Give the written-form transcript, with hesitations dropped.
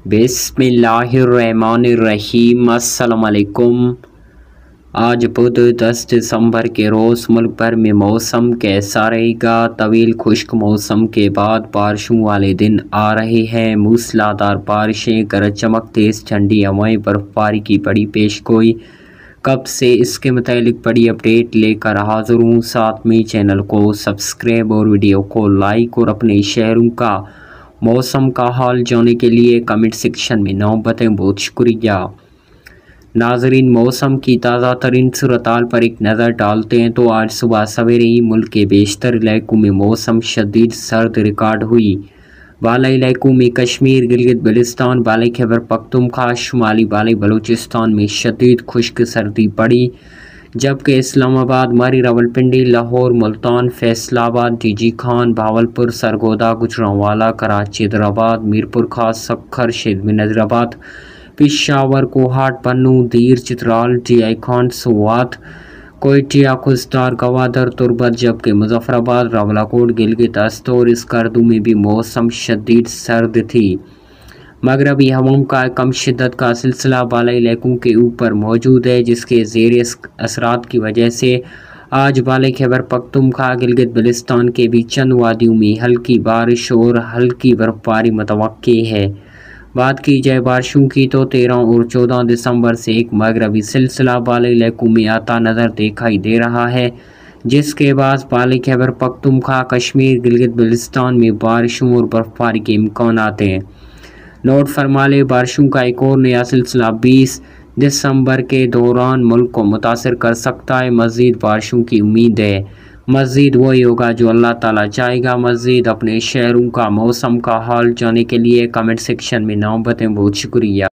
बिस्मिल्लाहिर्रहमानिर्रहीम। अस्सलामुअलैकुम। आज बुध 10 दिसंबर के रोज़ मुल्क भर में मौसम कैसा रहेगा? तवील खुश्क मौसम के बाद बारिशों वाले दिन आ रहे हैं। मूसलाधार बारिशें, गरज चमक, तेज़ ठंडी हवाएं, बर्फबारी की बड़ी पेशगोई। कब से इसके मुतालिक बड़ी अपडेट लेकर हाजिर हूँ। साथ में चैनल को सब्सक्राइब और वीडियो को लाइक और अपने शहरों का मौसम का हाल जानने के लिए कमेंट सेक्शन में नाम बताएं। बहुत शुक्रिया। नाजरीन, मौसम की ताज़ा तरीन सूरत-हाल पर एक नज़र डालते हैं तो आज सुबह सवेरे ही मुल्क के बेशतर इलाकों में मौसम शदीद सर्द रिकॉर्ड हुई। बाला इलाकों में कश्मीर, गिलगित बल्तिस्तान, बाला खैबर पख्तूनख्वा, शुमाली बाला बलूचिस्तान में शदीद खुश्क सर्दी पड़ी, जबकि इस्लामाबाद, मरी, रावलपिंडी, लाहौर, मुल्तान, फैसलाबाद, डीजी खान, भावलपुर, सरगोदा, गुजरांवाला, कराची, हैदराबाद, मीरपुर खास, सक्खर, शेदमी, नजराबाद, पेशावर, कोहाट, पन्नू, दीर, चित्राल, टीआई खान, सुवात, कोयटिया, खुस्तार, गवादर, तुर्बत, जबकि मुजफ्फराबाद, रावलाकोट, गिलगित, अस्त और स्कर्दू में भी मौसम शदीद सर्द थी। मगरबी हवाओं का कम शिद्दत का सिलसिला बाला इलाकों के ऊपर मौजूद है, जिसके ज़ेर असरात की वजह से आज बाला खैबर पख्तूनख्वा, गिलगित बल्तिस्तान के भी चंद वादियों में हल्की बारिश और हल्की बर्फबारी मुतवक्की है। बात की जाए बारिशों की तो 13 और 14 दिसंबर से एक मगरबी सिलसिला बाला इलाकों में आता नज़र दिखाई दे रहा है, जिसके बाद बाला खैबर पख्तूनख्वा, कश्मीर, गिलगित बल्तिस्तान में बारिशों और बर्फबारी के इम्कान आते हैं। नोट फरमा ले, बारिशों का एक और नया सिलसिला 20 दिसंबर के दौरान मुल्क को मुतासर कर सकता है। मज़ीद बारिशों की उम्मीद है। मज़ीद वही होगा जो अल्लाह ताला चाहेगा। मज़ीद अपने शहरों का मौसम का हाल जानने के लिए कमेंट सेक्शन में नाम बताएं। बहुत शुक्रिया।